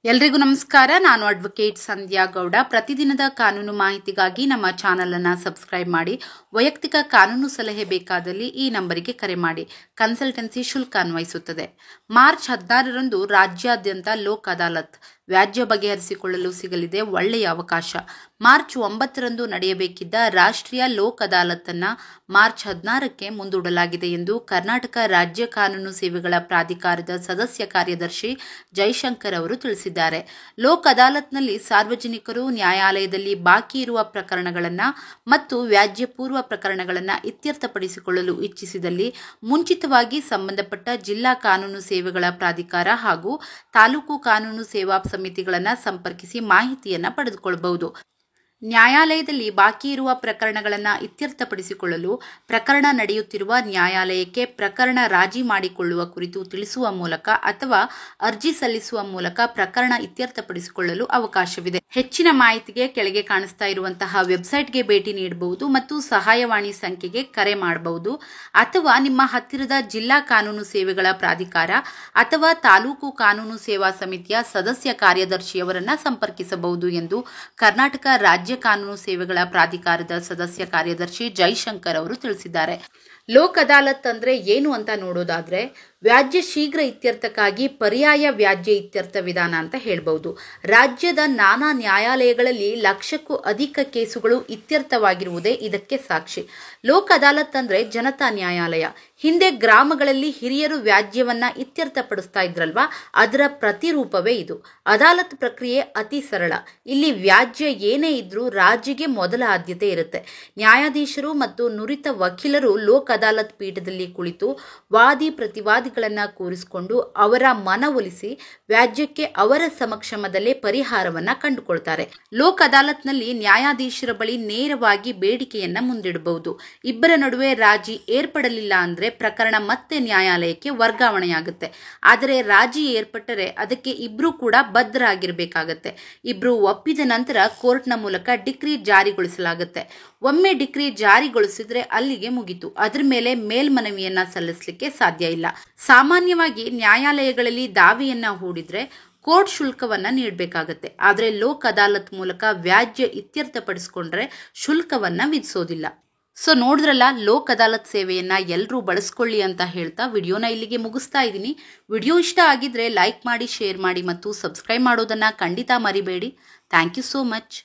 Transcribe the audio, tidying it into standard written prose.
ಎಲ್ರಿಗೂ ನಮಸ್ಕಾರ. ನಾನು ಅಡ್ವೊಕೇಟ್ ಸಂಧ್ಯಾ ಗೌಡ. ಪ್ರತಿದಿನದ ಕಾನೂನು ಮಾಹಿತಿಗಾಗಿ ನಮ್ಮ ಚಾನೆಲ್ ಅನ್ನು ಸಬ್ಸ್ಕ್ರೈಬ್ ಮಾಡಿ. ವೈಯಕ್ತಿಕ ಕಾನೂನು ಸಲಹೆ ಬೇಕಾದಲ್ಲಿ ಈ ನಂಬರಿಗೆ ಕರೆ ಮಾಡಿ. ಕನ್ಸಲ್ಟೆನ್ಸಿ ಶುಲ್ಕ ಅನ್ವಯಿಸುತ್ತದೆ. ಮಾರ್ಚ್ 16ರಂದು ರಾಜ್ಯಾದ್ಯಂತ ಲೋಕ್ ಅದಾಲತ್ ವ್ಯಾಜ್ಯ ಬಗೆಹರಿಸಿಕೊಳ್ಳಲು ಸಿಗಲಿದೆ ಒಳ್ಳೆಯ ಅವಕಾಶ. ಮಾರ್ಚ್ 9ರಂದು ನಡೆಯಬೇಕಿದ್ದ ರಾಷ್ಟ್ರೀಯ ಲೋಕ್ ಅದಾಲತನ್ನು ಮಾರ್ಚ್ 16ಕ್ಕೆ ಮುಂದೂಡಲಾಗಿದೆ ಎಂದು ಕರ್ನಾಟಕ ರಾಜ್ಯ ಕಾನೂನು ಸೇವೆಗಳ ಪ್ರಾಧಿಕಾರದ ಸದಸ್ಯ ಕಾರ್ಯದರ್ಶಿ ಜೈಶಂಕರ್ ಅವರು ತಿಳಿಸಿದ್ದಾರೆ. ಲೋಕ್ ಅದಾಲತ್ನಲ್ಲಿ ಸಾರ್ವಜನಿಕರು ನ್ಯಾಯಾಲಯದಲ್ಲಿ ಬಾಕಿ ಇರುವ ಪ್ರಕರಣಗಳನ್ನು ಮತ್ತು ವ್ಯಾಜ್ಯ ಪೂರ್ವ ಪ್ರಕರಣಗಳನ್ನು ಇತ್ಯರ್ಥಪಡಿಸಿಕೊಳ್ಳಲು ಇಚ್ಛಿಸಿದಲ್ಲಿ ಮುಂಚಿತವಾಗಿ ಸಂಬಂಧಪಟ್ಟ ಜಿಲ್ಲಾ ಕಾನೂನು ಸೇವೆಗಳ ಪ್ರಾಧಿಕಾರ ಹಾಗೂ ತಾಲೂಕು ಕಾನೂನು ಸೇವಾ ಸಮಿತಿಗಳನ್ನು ಸಂಪರ್ಕಿಸಿ ಮಾಹಿತಿಯನ್ನು ಪಡೆದುಕೊಳ್ಳಬಹುದು. ನ್ಯಾಯಾಲಯದಲ್ಲಿ ಬಾಕಿ ಇರುವ ಪ್ರಕರಣಗಳನ್ನು ಇತ್ಯರ್ಥಪಡಿಸಿಕೊಳ್ಳಲು ಪ್ರಕರಣ ನಡೆಯುತ್ತಿರುವ ನ್ಯಾಯಾಲಯಕ್ಕೆ ಪ್ರಕರಣ ರಾಜಿ ಮಾಡಿಕೊಳ್ಳುವ ಕುರಿತು ತಿಳಿಸುವ ಮೂಲಕ ಅಥವಾ ಅರ್ಜಿ ಸಲ್ಲಿಸುವ ಮೂಲಕ ಪ್ರಕರಣ ಇತ್ಯರ್ಥಪಡಿಸಿಕೊಳ್ಳಲು ಅವಕಾಶವಿದೆ. ಹೆಚ್ಚಿನ ಮಾಹಿತಿಗೆ ಕೆಳಗೆ ಕಾಣಿಸ್ತಾ ಇರುವಂತಹ ವೆಬ್ಸೈಟ್ಗೆ ಭೇಟಿ ನೀಡಬಹುದು ಮತ್ತು ಸಹಾಯವಾಣಿ ಸಂಖ್ಯೆಗೆ ಕರೆ ಮಾಡಬಹುದು ಅಥವಾ ನಿಮ್ಮ ಹತ್ತಿರದ ಜಿಲ್ಲಾ ಕಾನೂನು ಸೇವೆಗಳ ಪ್ರಾಧಿಕಾರ ಅಥವಾ ತಾಲೂಕು ಕಾನೂನು ಸೇವಾ ಸಮಿತಿಯ ಸದಸ್ಯ ಕಾರ್ಯದರ್ಶಿಯವರನ್ನು ಸಂಪರ್ಕಿಸಬಹುದು ಎಂದು ಕರ್ನಾಟಕ ರಾಜ್ಯ ಕಾನೂನು ಸೇವೆಗಳ ಪ್ರಾಧಿಕಾರದ ಸದಸ್ಯ ಕಾರ್ಯದರ್ಶಿ ಜೈಶಂಕರ್ ಅವರು ತಿಳಿಸಿದ್ದಾರೆ. ಲೋಕ್ ಅದಾಲತ್ ಅಂದ್ರೆ ಏನು ಅಂತ ನೋಡೋದಾದ್ರೆ ವ್ಯಾಜ್ಯ ಶೀಘ್ರ ಇತ್ಯರ್ಥಕ್ಕಾಗಿ ಪರ್ಯಾಯ ವ್ಯಾಜ್ಯ ಇತ್ಯರ್ಥ ವಿಧಾನ ಅಂತ ಹೇಳ್ಬಹುದು. ರಾಜ್ಯದ ನಾನಾ ನ್ಯಾಯಾಲಯಗಳಲ್ಲಿ ಲಕ್ಷಕ್ಕೂ ಅಧಿಕ ಕೇಸುಗಳು ಇತ್ಯರ್ಥವಾಗಿರುವುದೇ ಇದಕ್ಕೆ ಸಾಕ್ಷಿ. ಲೋಕ್ ಅದಾಲತ್ ಅಂದ್ರೆ ಜನತಾ ನ್ಯಾಯಾಲಯ. ಹಿಂದೆ ಗ್ರಾಮಗಳಲ್ಲಿ ಹಿರಿಯರು ವ್ಯಾಜ್ಯವನ್ನ ಇತ್ಯರ್ಥಪಡಿಸ್ತಾ ಇದ್ರಲ್ವಾ, ಅದರ ಪ್ರತಿರೂಪವೇ ಇದು. ಅದಾಲತ್ ಪ್ರಕ್ರಿಯೆ ಅತಿ ಸರಳ. ಇಲ್ಲಿ ವ್ಯಾಜ್ಯ ಏನೇ ಇದ್ರೂ ರಾಜಿಗೆ ಮೊದಲ ಆದ್ಯತೆ ಇರುತ್ತೆ. ನ್ಯಾಯಾಧೀಶರು ಮತ್ತು ನುರಿತ ವಕೀಲರು ಲೋಕ್ ಅದಾಲತ್ ಪೀಠದಲ್ಲಿ ಕುಳಿತು ವಾದಿ ಪ್ರತಿವಾದಿಗಳನ್ನ ಕೂರಿಸಿಕೊಂಡು ಅವರ ಮನವೊಲಿಸಿ ವ್ಯಾಜ್ಯಕ್ಕೆ ಅವರ ಸಮಕ್ಷಮದಲ್ಲೇ ಪರಿಹಾರವನ್ನ ಕಂಡುಕೊಳ್ತಾರೆ. ಲೋಕ್ ಅದಾಲತ್ನಲ್ಲಿ ನ್ಯಾಯಾಧೀಶರ ಬಳಿ ನೇರವಾಗಿ ಬೇಡಿಕೆಯನ್ನ ಮುಂದಿಡಬಹುದು. ಇಬ್ಬರ ನಡುವೆ ರಾಜಿ ಏರ್ಪಡಲಿಲ್ಲ ಅಂದ್ರೆ ಪ್ರಕರಣ ಮತ್ತೆ ನ್ಯಾಯಾಲಯಕ್ಕೆ ವರ್ಗಾವಣೆಯಾಗುತ್ತೆ. ಆದರೆ ರಾಜಿ ಏರ್ಪಟ್ಟರೆ ಅದಕ್ಕೆ ಇಬ್ರು ಕೂಡ ಬದ್ಧರಾಗಿರ್ಬೇಕಾಗತ್ತೆ. ಇಬ್ರು ಒಪ್ಪಿದ ನಂತರ ಕೋರ್ಟ್ನ ಮೂಲಕ ಡಿಕ್ರಿ ಜಾರಿಗೊಳಿಸಲಾಗುತ್ತೆ. ಒಮ್ಮೆ ಡಿಕ್ರಿ ಜಾರಿಗೊಳಿಸಿದ್ರೆ ಅಲ್ಲಿಗೆ ಮುಗಿತು. ಅದರ ಮೇಲೆ ಮೇಲ್ಮನವಿಯನ್ನ ಸಲ್ಲಿಸಲಿಕ್ಕೆ ಸಾಧ್ಯ ಇಲ್ಲ. ಸಾಮಾನ್ಯವಾಗಿ ನ್ಯಾಯಾಲಯಗಳಲ್ಲಿ ದಾವೆಯನ್ನ ಹೂಡಿದ್ರೆ ಕೋರ್ಟ್ ಶುಲ್ಕವನ್ನ ನೀಡಬೇಕಾಗತ್ತೆ. ಆದರೆ ಲೋಕ್ ಅದಾಲತ್ ಮೂಲಕ ವ್ಯಾಜ್ಯ ಇತ್ಯರ್ಥಪಡಿಸಿಕೊಂಡ್ರೆ ಶುಲ್ಕವನ್ನ ವಿಧಿಸೋದಿಲ್ಲ. ಸೊ ನೋಡಿದ್ರಲ್ಲ, ಲೋಕ್ ಅದಾಲತ್ ಸೇವೆಯನ್ನ ಎಲ್ಲರೂ ಬಳಸ್ಕೊಳ್ಳಿ ಅಂತ ಹೇಳ್ತಾ ವಿಡಿಯೋನ ಇಲ್ಲಿಗೆ ಮುಗಿಸ್ತಾ ಇದ್ದೀನಿ. ವಿಡಿಯೋ ಇಷ್ಟ ಆಗಿದ್ರೆ ಲೈಕ್ ಮಾಡಿ, ಶೇರ್ ಮಾಡಿ ಮತ್ತು ಸಬ್ಸ್ಕ್ರೈಬ್ ಮಾಡೋದನ್ನ ಖಂಡಿತ ಮರಿಬೇಡಿ. Thank you so much.